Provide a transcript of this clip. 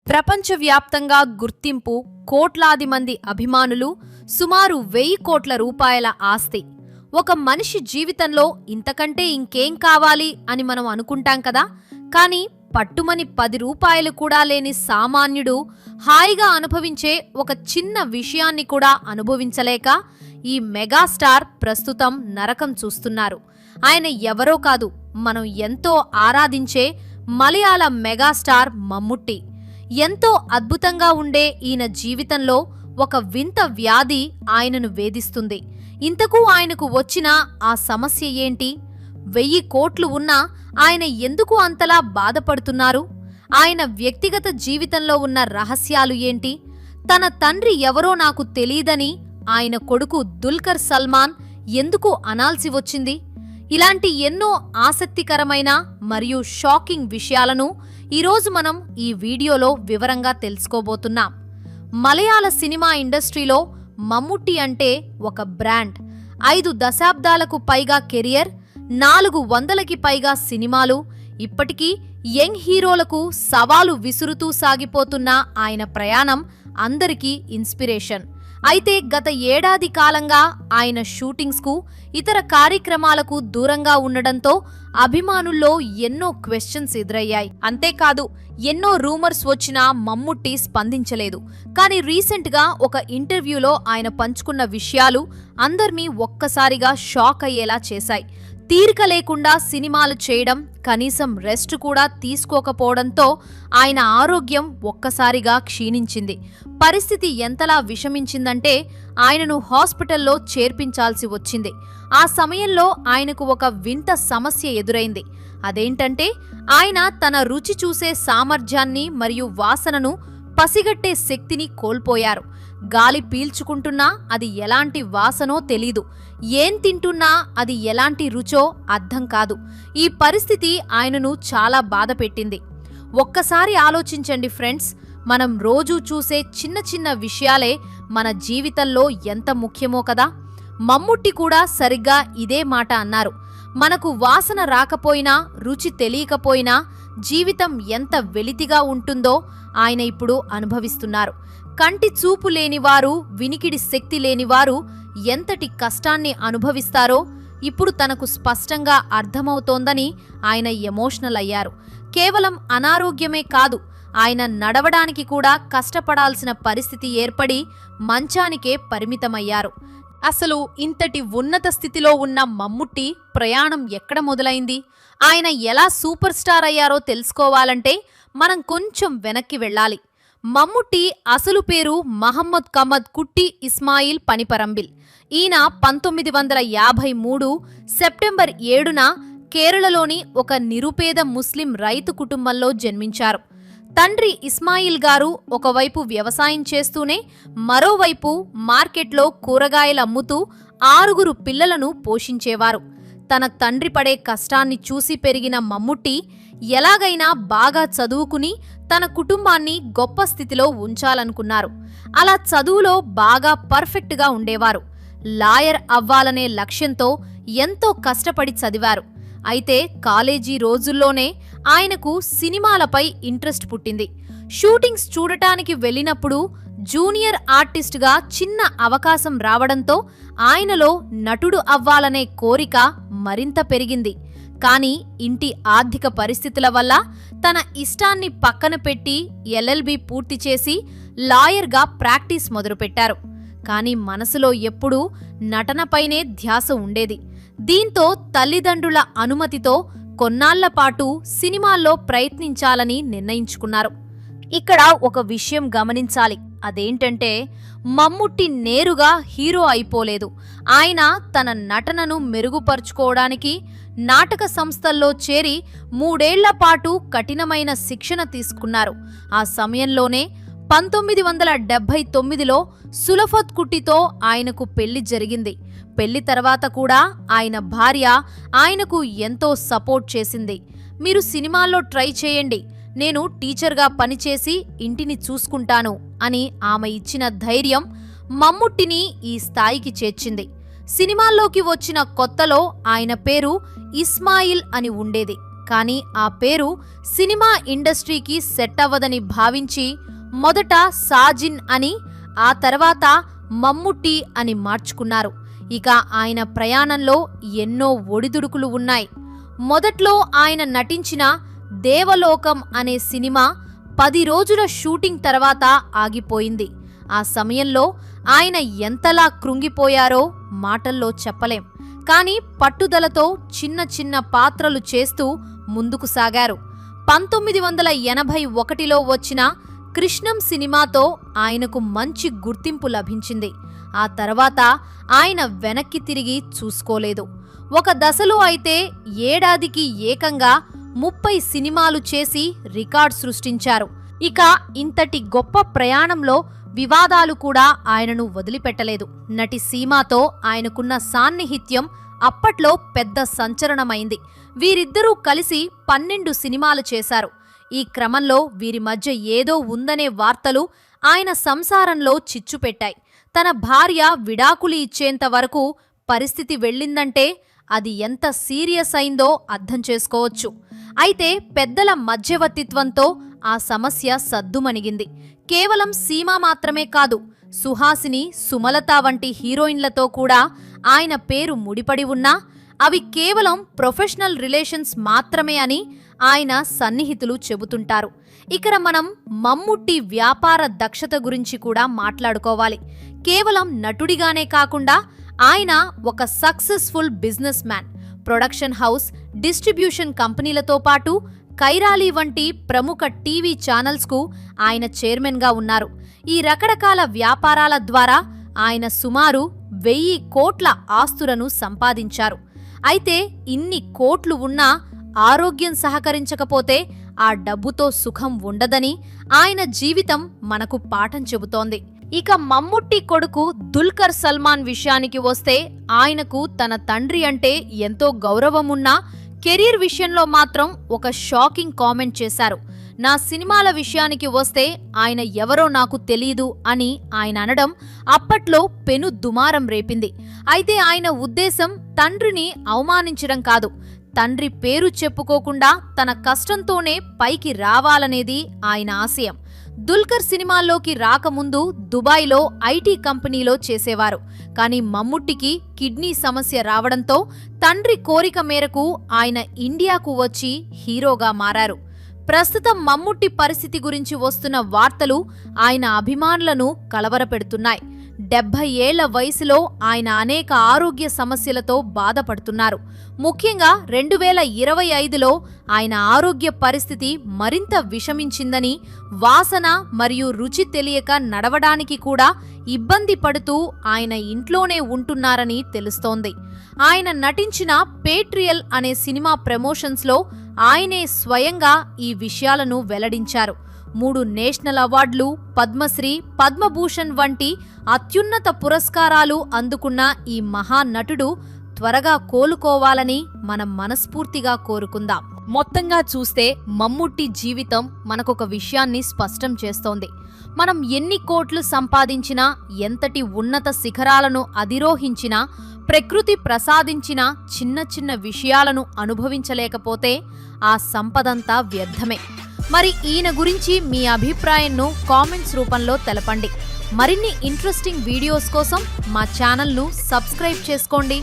ప్రపంచవ్యాప్తంగా గుర్తింపు, కోట్లాది మంది అభిమానులు, సుమారు 1000 కోట్ల రూపాయల ఆస్తి. ఒక మనిషి జీవితంలో ఇంతకంటే ఇంకేం కావాలి అని మనం అనుకుంటాం కదా. కానీ పట్టుమని 10 రూపాయలు కూడా లేని సామాన్యుడు హాయిగా అనుభవించే ఒక చిన్న విషయాన్ని కూడా అనుభవించలేక ఈ మెగాస్టార్ ప్రస్తుతం నరకం చూస్తున్నారు. ఆయన ఎవరో కాదు, మనం ఎంతో ఆరాధించే మలయాళ మెగాస్టార్ మమ్ముట్టి. ఎంతో అద్భుతంగా ఉండే ఈయన జీవితంలో ఒక వింత వ్యాధి ఆయనను వేధిస్తుంది. ఇంతకు ఆయనకు వచ్చిన ఆ సమస్య ఏంటి? 1000 కోట్లు ఉన్నా ఆయన ఎందుకు అంతలా బాధపడుతున్నారు? ఆయన వ్యక్తిగత జీవితంలో ఉన్న రహస్యాలు ఏంటి? తన తండ్రి ఎవరో నాకు తెలీదని ఆయన కొడుకు దుల్కర్ సల్మాన్ ఎందుకు అనాల్సి వచ్చింది? ఇలాంటి ఎన్నో ఆసక్తికరమైన మరియు షాకింగ్ విషయాలను ఈరోజు మనం ఈ వీడియోలో వివరంగా తెలుసుకోబోతున్నాం. మలయాళ సినిమా ఇండస్ట్రీలో మమ్ముట్టి అంటే ఒక బ్రాండ్. 5 దశాబ్దాలకు పైగా కెరియర్, 400కి పైగా సినిమాలు. ఇప్పటికీ యంగ్ హీరోలకు సవాలు విసురుతూ సాగిపోతున్న ఆయన ప్రయాణం అందరికీ ఇన్స్పిరేషన్. అయితే గత ఏడాది కాలంగా ఆయన షూటింగ్స్కు, ఇతర కార్యక్రమాలకు దూరంగా ఉండడంతో అభిమానుల్లో ఎన్నో క్వశ్చన్స్ ఎదురయ్యాయి. అంతేకాదు, ఎన్నో రూమర్స్ వచ్చినా మమ్ముట్టి స్పందించలేదు. కానీ రీసెంట్గా ఒక ఇంటర్వ్యూలో ఆయన పంచుకున్న విషయాలు అందర్నీ ఒక్కసారిగా షాక్ అయ్యేలా చేశాయి. తీరిక లేకుండా సినిమాలు చేయడం, కనీసం రెస్ట్ కూడా తీసుకోకపోవడంతో ఆయన ఆరోగ్యం ఒక్కసారిగా క్షీణించింది. పరిస్థితి ఎంతలా విషమించిందంటే ఆయనను హాస్పిటల్లో చేర్పించాల్సి వచ్చింది. ఆ సమయంలో ఆయనకు ఒక వింత సమస్య ఎదురైంది. అదేంటంటే ఆయన తన రుచి చూసే సామర్థ్యాన్ని మరియు వాసనను పసిగట్టే శక్తిని కోల్పోయారు. గాలి పీల్చుకుంటున్నా అది ఎలాంటి వాసనో తెలీదు, ఏం తింటున్నా అది ఎలాంటి రుచో అర్థం కాదు. ఈ పరిస్థితి ఆయనను చాలా బాధ పెట్టింది. ఒక్కసారి ఆలోచించండి ఫ్రెండ్స్, మనం రోజూ చూసే చిన్న చిన్న విషయాలే మన జీవితంలో ఎంత ముఖ్యమో కదా. మమ్ముట్టి కూడా సరిగ్గా ఇదే మాట అన్నారు. మనకు వాసన రాకపోయినా, రుచి తెలియకపోయినా జీవితం ఎంత వెలితిగా ఉంటుందో ఆయన ఇప్పుడు అనుభవిస్తున్నారు. కంటి చూపు లేనివారు, వినికిడి శక్తి లేనివారు ఎంతటి కష్టాన్ని అనుభవిస్తారో ఇప్పుడు తనకు స్పష్టంగా అర్థమవుతోందని ఆయన ఎమోషనల్ అయ్యారు. కేవలం అనారోగ్యమే కాదు, ఆయన నడవడానికి కూడా కష్టపడాల్సిన పరిస్థితి ఏర్పడి మంచానికే పరిమితమయ్యారు. అసలు ఇంతటి ఉన్నత స్థితిలో ఉన్న మమ్ముట్టి ప్రయాణం ఎక్కడ మొదలైంది? ఆయన ఎలా సూపర్ స్టార్ అయ్యారో తెలుసుకోవాలంటే మనం కొంచెం వెనక్కి వెళ్ళాలి. మమ్ముట్టి అసలు పేరు మహమ్మద్ కమద్ కుట్టి ఇస్మాయిల్ పనిపరంబిల్. ఈయన 1953 సెప్టెంబర్ 7న కేరళలోని ఒక నిరుపేద ముస్లిం రైతు కుటుంబంలో జన్మించారు. తండ్రి ఇస్మాయిల్ గారు ఒకవైపు వ్యవసాయం చేస్తూనే మరోవైపు మార్కెట్లో కూరగాయలు అమ్ముతూ 6 పిల్లలను పోషించేవారు. తన తండ్రి పడే కష్టాన్ని చూసి పెరిగిన మమ్ముట్టి ఎలాగైనా బాగా చదువుకుని తన కుటుంబాన్ని గొప్ప స్థితిలో ఉంచాలనుకున్నారు. అలా చదువులో బాగా పర్ఫెక్ట్గా ఉండేవారు. లాయర్ అవ్వాలనే లక్ష్యంతో ఎంతో కష్టపడి చదివారు. అయితే కాలేజీ రోజుల్లోనే ఆయనకు సినిమాలపై ఇంట్రెస్ట్ పుట్టింది. షూటింగ్స్ చూడటానికి వెళ్ళినప్పుడు జూనియర్ ఆర్టిస్ట్గా చిన్న అవకాశం రావడంతో ఆయనలో నటుడు అవ్వాలనే కోరిక మరింత పెరిగింది. కానీ ఇంటి ఆర్థిక పరిస్థితుల వల్ల తన ఇష్టాన్ని పక్కన పెట్టి LLB పూర్తి చేసి లాయర్గా ప్రాక్టీస్ మొదలుపెట్టారు. కానీ మనసులో ఎప్పుడూ నటనపైనే ధ్యాస ఉండేది. దీంతో తల్లిదండ్రుల అనుమతితో కొన్నాళ్లపాటు సినిమాల్లో ప్రయత్నించాలని నిర్ణయించుకున్నారు. ఇక్కడ ఒక విషయం గమనించాలి. అదేంటంటే మమ్ముట్టి నేరుగా హీరో అయిపోలేదు. ఆయన తన నటనను మెరుగుపరుచుకోవడానికి నాటక సంస్థల్లో చేరి 3 ఏళ్ల పాటు కఠినమైన శిక్షణ తీసుకున్నారు. ఆ సమయంలోనే 1979లో సులఫత్ కుట్టితో ఆయనకు పెళ్లి జరిగింది. పెళ్లి తర్వాత కూడా ఆయన భార్య ఆయనకు ఎంతో సపోర్ట్ చేసింది. మీరు సినిమాల్లో ట్రై చేయండి, నేను టీచర్గా పనిచేసి ఇంటిని చూసుకుంటాను అని ఆమె ఇచ్చిన ధైర్యం మమ్ముట్టిని ఈ స్థాయికి చేర్చింది. సినిమాల్లోకి వచ్చిన కొత్తలో ఆయన పేరు ఇస్మాయిల్ అని ఉండేది. కానీ ఆ పేరు సినిమా ఇండస్ట్రీకి సెట్ అవ్వదని భావించి మొదట సాజిన్ అని, ఆ తర్వాత మమ్ముట్టి అని మార్చుకున్నారు. ఇక ఆయన ప్రయాణంలో ఎన్నో ఒడిదుడుకులు ఉన్నాయి. మొదట్లో ఆయన నటించిన దేవలోకం అనే సినిమా 10 రోజుల షూటింగ్ తర్వాత ఆగిపోయింది. ఆ సమయంలో ఆయన ఎంతలా కృంగిపోయారో మాటల్లో చెప్పలేం. కానీ పట్టుదలతో చిన్న చిన్న పాత్రలు చేస్తూ ముందుకు సాగారు. 1981లో వచ్చిన కృష్ణం సినిమాతో ఆయనకు మంచి గుర్తింపు లభించింది. ఆ తర్వాత ఆయన వెనక్కి తిరిగి చూసుకోలేదు. ఒక దశలో అయితే ఏడాదికి ఏకంగా 30 సినిమాలు చేసి రికార్డ్ సృష్టించారు. ఇక ఇంతటి గొప్ప ప్రయాణంలో వివాదాలు కూడా ఆయనను వదిలిపెట్టలేదు. నటి సీమాతో ఆయనకున్న సాన్నిహిత్యం అప్పట్లో పెద్ద సంచలనమైంది. వీరిద్దరూ కలిసి 12 సినిమాలు చేశారు. ఈ క్రమంలో వీరి మధ్య ఏదో ఉందనే వార్తలు ఆయన సంసారంలో చిచ్చుపెట్టాయి. తన భార్య విడాకులు ఇచ్చేంత వరకు పరిస్థితి వెళ్ళిందంటే అది ఎంత సీరియస్ అయిందో అర్థం చేసుకోవచ్చు. అయితే పెద్దల మధ్యవర్తిత్వంతో ఆ సమస్య సద్దుమణిగింది. కేవలం సీమ మాత్రమే కాదు, సుహాసిని, సుమలత వంటి హీరోయిన్లతో కూడా ఆయన పేరు ముడిపడి ఉన్నా అవి కేవలం ప్రొఫెషనల్ రిలేషన్స్ మాత్రమే అని ఆయన సన్నిహితులు చెబుతుంటారు. ఇక్కడ మనం మమ్ముట్టి వ్యాపార దక్షత గురించి కూడా మాట్లాడుకోవాలి. కేవలం నటుడిగానే కాకుండా ఆయన ఒక successful business man. Production house, distribution కంపెనీలతో పాటు కైరాలి వంటి ప్రముఖ టీవీ ఛానల్స్కు ఆయన చైర్మన్గా ఉన్నారు. ఈ రకరకాల వ్యాపారాల ద్వారా ఆయన సుమారు 1000 కోట్ల ఆస్తులను సంపాదించారు. అయితే ఇన్ని కోట్లు ఉన్నా ఆరోగ్యం సహకరించకపోతే ఆ డబ్బుతో సుఖం ఉండదని ఆయన జీవితం మనకు పాఠం చెబుతోంది. ఇక మమ్ముట్టి కొడుకు దుల్కర్ సల్మాన్ విషయానికి వస్తే ఆయనకు తన తండ్రి అంటే ఎంతో గౌరవమున్నా కెరీర్ విషయంలో మాత్రం ఒక షాకింగ్ కామెంట్ చేశారు. నా సినిమాల విషయానికి వస్తే ఆయన ఎవరో నాకు తెలీదు అని ఆయన అనడం అప్పట్లో పెను దుమారం రేపింది. అయితే ఆయన ఉద్దేశం తండ్రిని అవమానించడం కాదు, తండ్రి పేరు చెప్పుకోకుండా తన కష్టంతోనే పైకి రావాలనేది ఆయన ఆశయం. దుల్కర్ సినిమాల్లోకి రాకముందు దుబాయ్లో ఐటీ కంపెనీలో చేసేవారు. కానీ మమ్ముట్టికి కిడ్నీ సమస్య రావడంతో తండ్రి కోరిక మేరకు ఆయన ఇండియాకు వచ్చి హీరోగా మారారు. ప్రస్తుతం మమ్ముట్టి పరిస్థితి గురించి వస్తున్న వార్తలు ఆయన అభిమానులను కలవరపెడుతున్నాయి. 70 ఏళ్ల వయసులో ఆయన అనేక ఆరోగ్య సమస్యలతో బాధపడుతున్నారు. ముఖ్యంగా 2025లో ఆయన ఆరోగ్య పరిస్థితి మరింత విషమించిందని, వాసన మరియు రుచి తెలియక నడవడానికి కూడా ఇబ్బంది పడుతూ ఆయన ఇంట్లోనే ఉంటున్నారని తెలుస్తోంది. ఆయన నటించిన పేట్రియల్ అనే సినిమా ప్రమోషన్స్లో ఆయనే స్వయంగా ఈ విషయాలను వెల్లడించారు. 3 నేషనల్ అవార్డులు, పద్మశ్రీ, పద్మభూషణ్ వంటి అత్యున్నత పురస్కారాలు అందుకున్న ఈ మహానటుడు త్వరగా కోలుకోవాలని మనం మనస్ఫూర్తిగా కోరుకుందాం. మొత్తంగా చూస్తే మమ్ముట్టి జీవితం మనకొక విషయాన్ని స్పష్టం చేస్తోంది. మనం ఎన్ని కోట్లు సంపాదించినా, ఎంతటి ఉన్నత శిఖరాలను అధిరోహించినా, ప్రకృతి ప్రసాదించిన చిన్న చిన్న విషయాలను అనుభవించలేకపోతే ఆ సంపదంతా వ్యర్థమే. మరి ఈయన గురించి మీ అభిప్రాయంను కామెంట్స్ రూపంలో తెలపండి. మరిన్ని ఇంట్రెస్టింగ్ వీడియోస్ కోసం మా ఛానల్ను సబ్స్క్రైబ్ చేసుకోండి.